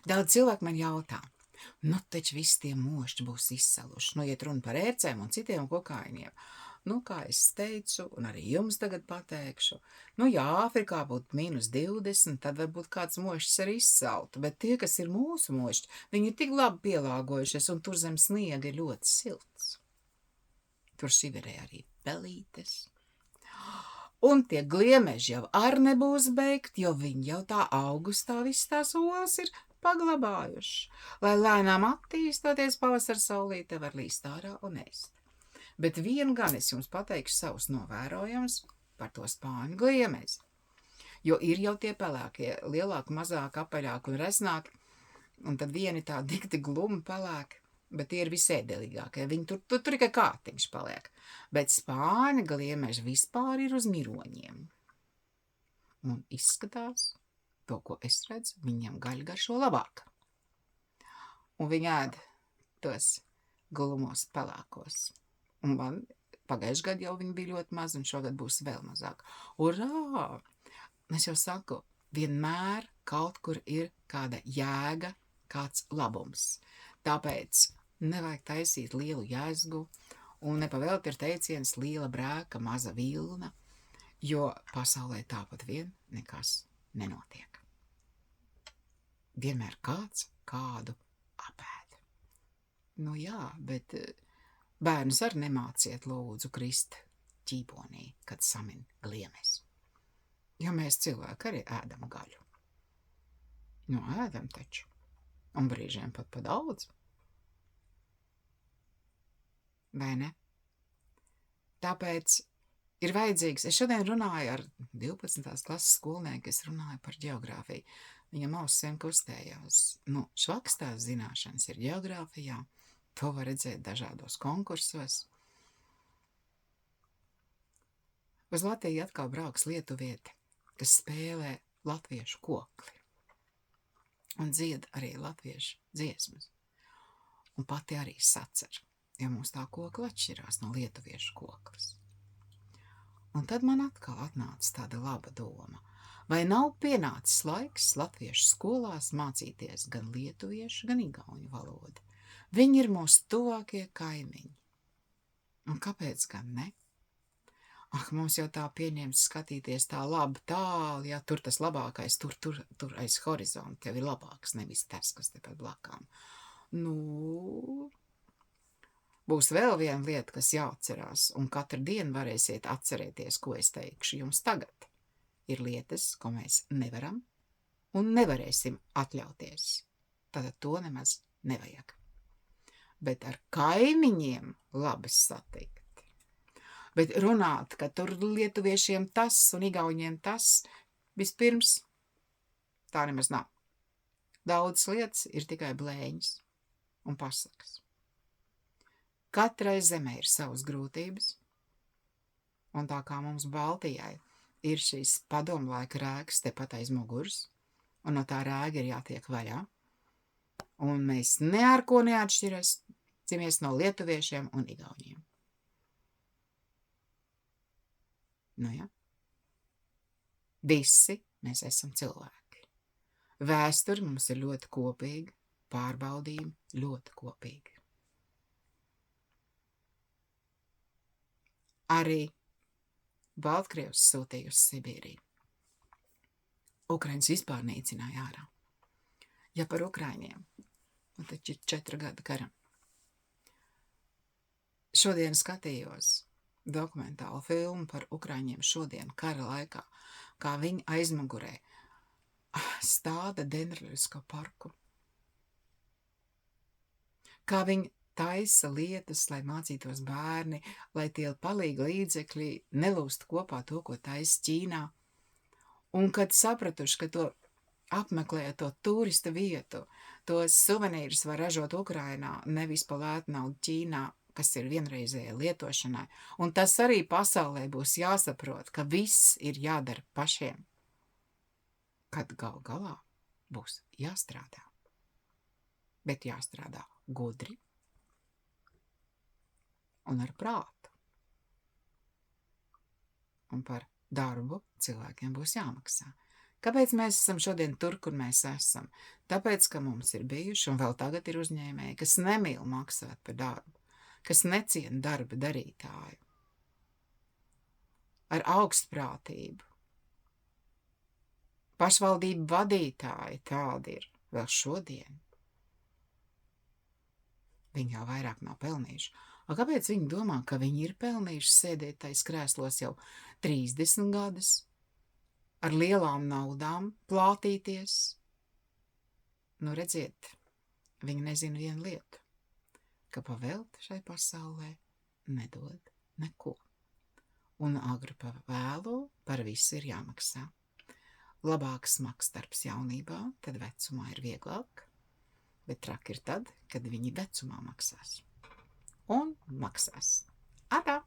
Daudz cilvēku man jautā, nu taču visi tie mošķi būs izsaluši, nu iet runa par ērcēm un citiem kokaiņiem. Nu, kā es teicu, un arī jums tagad pateikšu, nu, ja Āfrikā būtu -20, tad varbūt kāds mošķis arī izsaltu, bet tie, kas ir mūsu mošķi, viņi ir tik labi pielāgojušies, un tur zem sniega ir ļoti silts. Tur šiverē arī pelītes. Un tie gliemeži jau ar nebūs beigti, jo viņi jau tā augustā viss tās olas ir paglabājuši, lai lēnām attīstoties pavasara saulīte var līst ārā un ēst. Bet vienu gan es jums pateikšu savus novērojumus par to spāņu gliemezi. Jo ir jau tie pelēkie, lielāki, mazāki, apaļāki un reznāki, un tad vieni tā dikti glumi pelēki, bet tie ir visēdelīgākie. Viņi tur tikai kātiņš paliek. Bet spāņu gliemeži vispār ir uz miroņiem. Un izskatās, to, ko es redzu, viņam gaļa garšo labāk. Un viņi ēd tos glumos pelēkos. Un man pagājuši gadu jau viņi bija ļoti maz, un šogad būs vēl mazāk. Urā! Es jau saku, vienmēr kaut kur ir kāda jēga, kāds labums. Tāpēc nevajag taisīt lielu jēzgu, un nepavēlti ir teiciens liela brēka, maza vilna, jo pasaulē tāpat vien nekas nenotiek. Vienmēr kāds kādu apēd. Nu jā, bet bērnus arī nemāciet lūdzu krist ķīponī, kad samin gliemes. Jo mēs cilvēki arī ēdam gaļu. Nu, ēdam taču. Un brīžiem pat pa daudz. Vai ne? Tāpēc ir vajadzīgs, es šodien runāju ar 12. klases skolnieku, es runāju par ģeogrāfiju. Viņam ausiem kustējās. Nu, švakstās zināšanas ir ģeogrāfijā. To var redzēt dažādos konkursos. Uz Latviju atkal brauks lietuvieti, kas spēlē latviešu kokli. Un dzied arī latviešu dziesmas. Un pati arī sacer, jo mums tā kokla atšķirās no lietuviešu koklas. Un tad man atkal atnāca tāda laba doma. Vai nav pienācis laiks latviešu skolās mācīties gan lietuviešu, gan igauņu valodu? Viņi ir mūsu tuvākie kaimiņi. Un kāpēc gan ne? Ak, mums jau tā pieņemts skatīties tā labi tālu, ja tur tas labākais, tur aiz horizonta jau ir labāks, nevis tas, kas te pat blakām. Nu, būs vēl viena lieta, kas jāatcerās, un katru dienu varēsiet atcerēties, ko es teikšu jums tagad. Ir lietas, ko mēs nevaram un nevarēsim atļauties. Tātad to nemaz nevajag. Bet ar kaimiņiem labi satikt. Bet runāt, ka tur lietuviešiem tas un igauņiem tas, vispirms tā nemaz nav. Daudz lietas ir tikai blēņas un pasakas. Katrai zemē ir savas grūtības, un tā kā mums Baltijai ir šīs padomlaika rēgas tepat aiz muguras, un no tā rēga ir jātiek vaļā, un mēs ne ar ko neatšķiramies no lietuviešiem un igauņiem. Nu jā. Visi mēs esam cilvēki. Vēsture mums ir ļoti kopīga, pārbaudījumi ļoti kopīgi. Arī Baltkrievs sūtīja uz Sibīriju. Ukraiņus vispār nīcināja ārā. Ja par Ukraiņiem, nu taču ir 4 gadi karam. Šodien skatījos dokumentālu filmu par Ukraiņiem šodien kara laikā, kā viņi aizmugurē stāda Dendrļevska parku. Kā viņi taisa lietas, lai mācītos bērni, lai tie palīga līdzekļi nelūst kopā to, ko taisa Ķīnā. Un kad sapratuši, ka to apmeklējot to turista vietu, tos suvenīrus var ražot Ukrainā, nevis pa lētu naudu Ķīnā, kas ir vienreizēja lietošanai. Un tas arī pasaulē būs jāsaprot, ka viss ir jādara pašiem. Kad gal galā būs jāstrādā. Bet jāstrādā gudri un ar prātu. Un par darbu cilvēkiem būs jāmaksā. Kāpēc mēs esam šodien tur, kur mēs esam? Tāpēc, ka mums ir bijuši un vēl tagad ir uzņēmēji, kas nemīl maksāt par darbu, kas neciena darba darītāju, ar augstprātību. Pašvaldību vadītāji tādi ir vēl šodien. Viņi jau vairāk nav pelnījuši. Kāpēc viņi domā, ka viņi ir pelnījuši sēdēt tais krēslos jau 30 gadus, ar lielām naudām plātīties? Nu, redziet, viņi nezina vienu lietu, ka pavēlt šai pasaulē nedod neko. Un agru pa vēlu par visu ir jāmaksā. Labāks smags darbs jaunībā, tad vecumā ir vieglāk, bet traki ir tad, kad viņi vecumā maksās. Un maksās. Atā!